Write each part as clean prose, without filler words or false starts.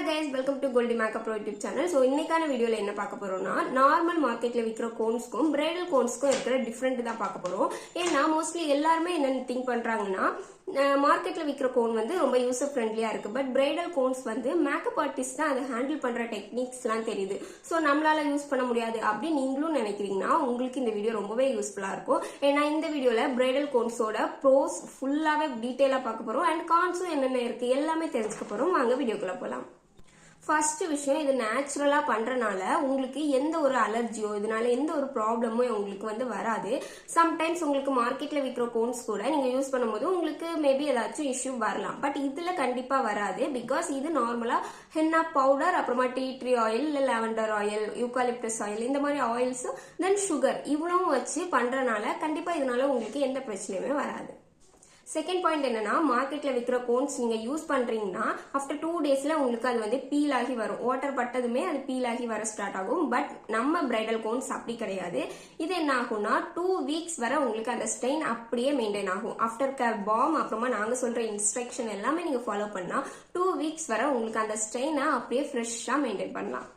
guys, welcome to Goldie Makeup Pro YouTube channel. So இன்னைக்கான வீடியோல என்ன பார்க்க போறோம்னா நார்மல் மார்க்கெட்ல விக்கிற கோன்ஸ்க்கும் பிரைடல் கோன்ஸ்க்கும் இருக்கிற டிஃபரெண்ட் தான் பார்க்க போறோம். ஏன்னா மோஸ்ட்லி எல்லாருமே என்ன திங்க் பண்றாங்கன்னா மார்க்கெட்ல விக்கிற கோன் வந்து ரொம்ப யூசர் ஃப்ரெண்ட்லியா இருக்கு. பட் பிரைடல் கோன்ஸ் வந்து மேக்கப் ஆர்டிஸ்ட் தான் அதை ஹேண்டில் பண்ற டெக்னிக்ஸ் எல்லாம் தெரியுது. ஸோ நம்மளால யூஸ் பண்ண முடியாது அப்படின்னு நீங்களும் நினைக்கிறீங்கன்னா உங்களுக்கு இந்த வீடியோ ரொம்பவே யூஸ்ஃபுல்லா இருக்கும். ஏன்னா இந்த வீடியோல பிரைடல் கோன்ஸோட ப்ரோஸ் ஃபுல்லாவே டீட்டெயிலா பார்க்க போறோம் அண்ட் கான்ஸும் என்னென்ன இருக்கு எல்லாமே தெரிஞ்சுக்க போறோம். வாங்க வீடியோக்குள்ள போலாம். ஃபர்ஸ்ட் விஷயம், இது நேச்சுரலா பண்றனால உங்களுக்கு எந்த ஒரு அலர்ஜியோ இதனால எந்த ஒரு ப்ராப்ளமும் உங்களுக்கு வந்து வராது. சம்டைம்ஸ் உங்களுக்கு மார்க்கெட்ல விற்கிற கோன்ஸ் கூட நீங்க யூஸ் பண்ணும்போது உங்களுக்கு மேபி ஏதாச்சும் இஷ்யூ வரலாம். பட் இதுல கண்டிப்பா வராது. பிகாஸ் இது நார்மலா ஹென்னா பவுடர், அப்புறமா டீ ட்ரீ ஆயில், இல்ல லாவெண்டர் ஆயில், யூகாலிப்டஸ் ஆயில், இந்த மாதிரி ஆயில்ஸ், தென் சுகர் இவ்வளவும் வச்சு பண்றனால கண்டிப்பா இதனால உங்களுக்கு எந்த பிரச்சனையுமே வராது. செகண்ட் பாயிண்ட் என்னன்னா, மார்க்கெட்ல விற்கிற கோன்ஸ் நீங்க யூஸ் பண்றீங்கன்னா ஆஃப்டர் 2 டேஸ்ல உங்களுக்கு அது வந்து பீல் ஆகி வரும். வாட்டர் பட்டதுமே அது பீல் ஆகி வர ஸ்டார்ட் ஆகும். பட் நம்ம பிரைடல் கோன்ஸ் அப்படி கிடையாது. இது என்ன ஆகும்னா 2 வீக்ஸ் வரை உங்களுக்கு அந்த ஸ்டெயின் அப்படியே மெயின்டைன் ஆகும். ஆஃப்டர் கேர் பாம் அப்புறமா நாங்க சொல்ற இன்ஸ்ட்ரக்ஷன் எல்லாமே நீங்க ஃபாலோ பண்ணா 2 வீக்ஸ் வரை உங்களுக்கு அந்த ஸ்டெயினை அப்படியே ஃப்ரெஷ்ஷா மெயின்டைன் பண்ணலாம்.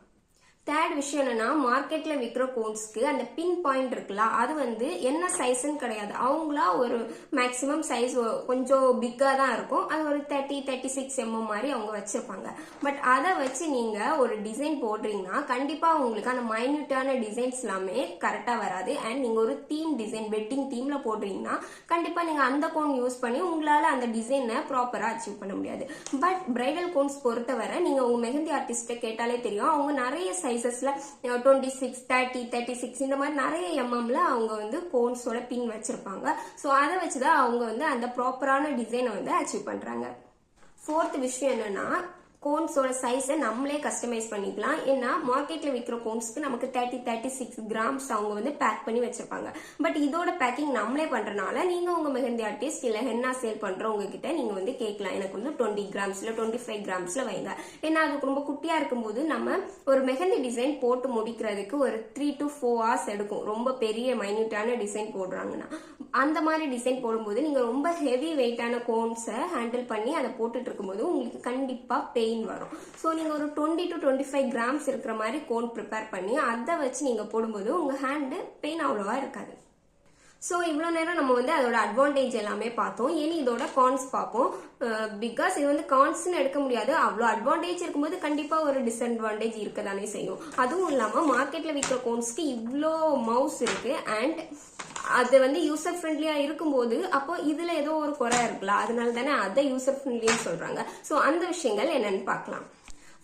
தேர்ட் விஷயம் என்னன்னா, மார்க்கெட்ல விற்கிற கோன்ஸ்க்கு அந்த பின் பாயிண்ட் இருக்குல்ல, அது வந்து என்ன சைஸ்ன்னு கிடையாது. அவங்களா ஒரு மேக்சிமம் சைஸ் கொஞ்சம் பிக்கா தான் இருக்கும். அது ஒரு 30-36 mm மாதிரி அவங்க வச்சிருப்பாங்க. பட் அதை வச்சு நீங்க ஒரு டிசைன் போடுறீங்கன்னா கண்டிப்பா உங்களுக்கு அந்த மைன்யூட்டான டிசைன்ஸ் எல்லாமே கரெக்டா வராது. அண்ட் நீங்க ஒரு தீம் டிசைன் வெட்டிங் தீம்ல போடுறீங்கன்னா கண்டிப்பா நீங்க அந்த கோன் யூஸ் பண்ணி உங்களால அந்த டிசைனை ப்ராப்பரா அச்சீவ் பண்ண முடியாது. பட் பிரைடல் கோன்ஸ் பொறுத்தவரை நீங்க உங்க மெஹந்தி ஆர்டிஸ்ட கேட்டாலே தெரியும். அவங்க நிறைய சைசஸ்ல 26, 30, 36 இந்த மாதிரி நிறைய எம்எம்ல அவங்க வந்து கோன்ஸோட பின் வச்சிருப்பாங்க. சோ அதை வச்சுதான் அவங்க வந்து அந்த ப்ராப்பரான டிசைனை வந்து அச்சீவ் பண்றாங்க. ஃபோர்த் விஷயம் என்னன்னா, கோன்ஸோட சைஸை நம்மளே கஸ்டமைஸ் பண்ணிக்கலாம். ஏன்னா மார்க்கெட்ல விற்கிற கோன்ஸ்க்கு நமக்கு 30-36 கிராம்ஸ் அவங்க வந்து பேக் பண்ணி வச்சிருப்பாங்க. பட் இதோட பேக்கிங் நம்மளே பண்றதுனால நீங்க உங்க மெஹந்தி ஆர்டிஸ்ட் இல்ல ஹென்னா சேல் பண்றவங்க கிட்ட நீங்க வந்து கேட்கலாம், எனக்கு வந்து 20 கிராம்ஸ்ல 25 கிராம்ஸ்ல வைங்க. ஏன்னா அது ரொம்ப குட்டியா இருக்கும்போது நம்ம ஒரு மெஹந்தி டிசைன் போட்டு முடிக்கிறதுக்கு ஒரு 3 to 4 hours எடுக்கும். ரொம்ப பெரிய மைன்யூட்டான டிசைன் போடுறாங்கன்னா அந்த மாதிரி டிசைன் போடும்போது நீங்க ரொம்ப ஹெவி வெயிட்டான கோன்ஸை ஹேண்டில் பண்ணி அதை போட்டுட்டு இருக்கும்போது உங்களுக்கு கண்டிப்பா பெயின் வரும். ஸோ நீங்க ஒரு 20 to 25 கிராம்ஸ் இருக்கிற மாதிரி கோன் ப்ரிப்பேர் பண்ணி அதை வச்சு நீங்க போடும்போது உங்க ஹேண்டு பெயின் அவ்வளவா இருக்காது. ஸோ இவ்வளோ நேரம் நம்ம வந்து அதோட அட்வான்டேஜ் எல்லாமே பார்த்தோம். இனி இதோட கான்ஸ் பார்ப்போம். பிகாஸ் இது வந்து கான்ஸ்ன்னு எடுக்க முடியாது. அவ்வளோ அட்வான்டேஜ் இருக்கும்போது கண்டிப்பா ஒரு டிஸ்அட்வான்டேஜ் இருக்க தானே செய்யும். அதுவும் இல்லாம மார்க்கெட்ல விற்கிற கோன்ஸ்க்கு இவ்வளோ மவுஸ் இருக்கு அண்ட் அது வந்து யூசர் ஃப்ரெண்ட்லியா இருக்கும்போது அப்போ இதுல ஏதோ ஒரு குறை இருக்கலாம். அதனால தானே அதை யூசர் ஃப்ரெண்ட்லின்னு சொல்றாங்க. ஸோ அந்த விஷயங்கள் என்னன்னு பார்க்கலாம்.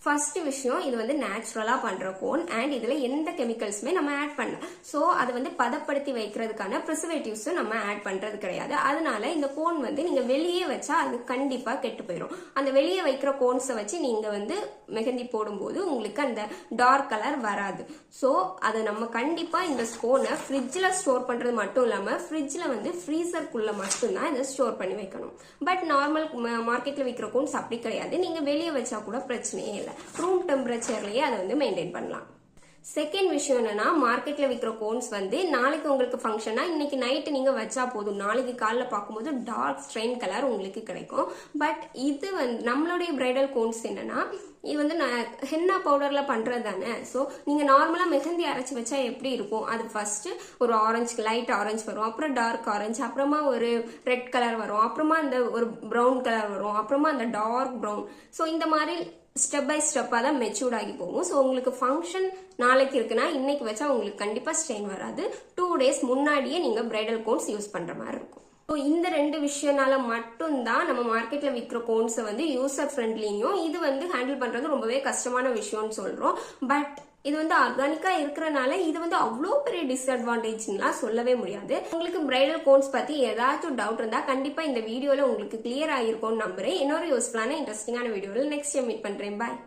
ஃபர்ஸ்ட் விஷயம், இது வந்து நேச்சுரலா பண்ற கோன் அண்ட் இதுல எந்த கெமிக்கல்ஸுமே நம்ம ஆட் பண்ணல. சோ அதை வந்து பதப்படுத்தி வைக்கிறதுக்கான ப்ரிசர்வேட்டிவ்ஸும் நம்ம ஆட் பண்றது கிடையாது. அதனால இந்த கோன் வந்து நீங்க வெளியே வச்சா அது கண்டிப்பா கெட்டு போயிடும். அந்த வெளியே வைக்கிற கோன்ஸை வச்சு நீங்க வந்து மெஹந்தி போடும்போது உங்களுக்கு அந்த டார்க் கலர் வராது. சோ அதை நம்ம கண்டிப்பா இந்த கோனை ஃப்ரிட்ஜ்ல ஸ்டோர் பண்றது மட்டும் இல்லாம ஃப்ரிட்ஜ்ல வந்து ஃப்ரீசருக்குள்ள மட்டும்தான் இதை ஸ்டோர் பண்ணி வைக்கணும். பட் நார்மல் மார்க்கெட்ல விற்கிற கோன்ஸ் அப்படி கிடையாது. நீங்க வெளியே வச்சா கூட பிரச்சனையே இல்லை. ரூம் டெம்பரேச்சர்லயே அதை வந்து மெயின்டைன் பண்ணலாம். செகண்ட் விஷயம் என்னன்னா, மார்க்கெட்ல விற்கிற கோன்ஸ் வந்து நாளைக்கு உங்களுக்கு ஃபங்க்ஷனா இன்னைக்கு நைட்டு நீங்க வச்சா போதும், நாளைக்கு காலைல பார்க்கும்போது டார்க் ஸ்ட்ரெயின் கலர் உங்களுக்கு கிடைக்கும். பட் இது வந்து நம்மளுடைய பிரைடல் கோன்ஸ் என்னன்னா, இது வந்து ஹென்னா பவுடர்ல பண்றது தானே. ஸோ நீங்க நார்மலா மெஹந்தி அரைச்சி வச்சா எப்படி இருக்கும், அது ஃபர்ஸ்ட் ஒரு ஆரஞ்சு, லைட் ஆரஞ்சு வரும், அப்புறம் டார்க் ஆரஞ்சு, அப்புறமா ஒரு ரெட் கலர் வரும், அப்புறமா அந்த ஒரு ப்ரௌன் கலர் வரும், அப்புறமா அந்த டார்க் ப்ரௌன். ஸோ இந்த மாதிரி ஸ்டெப் பை ஸ்டெப்பா தான் மெச்சூர்ட் ஆகி போகும். ஸோ உங்களுக்கு ஃபங்க்ஷன் நாளைக்கு இருக்குன்னா இன்னைக்கு வச்சா உங்களுக்கு கண்டிப்பா ஸ்ட்ரெயின் வராது. 2 days முன்னாடியே நீங்க பிரைடல் கோன்ஸ் யூஸ் பண்ற மாதிரி இருக்கும். ஸோ இந்த 2 விஷயம்னால மட்டும்தான் நம்ம மார்க்கெட்ல விற்கிற கோன்ஸை வந்து யூசர் ஃப்ரெண்ட்லியும் இது வந்து ஹேண்டில் பண்றது ரொம்பவே கஷ்டமான விஷயம்னு சொல்றோம். பட் இது வந்து ஆர்கானிக்கா இருக்கிறனால இது வந்து அவ்வளோ பெரிய டிஸ்அட்வான்டேஜ்லாம் சொல்லவே முடியாது. உங்களுக்கு பிரைடல் கோன்ஸ் பத்தி ஏதாச்சும் டவுட் இருந்தா கண்டிப்பா இந்த வீடியோல உங்களுக்கு கிளியர் ஆகிருக்கும்னு நம்புறேன். இன்னொரு யூஸ்ஃபுல்லான இன்ட்ரெஸ்டிங்கான வீடியோவில் நெக்ஸ்ட் டைம் மீட் பண்றேன். பாய்.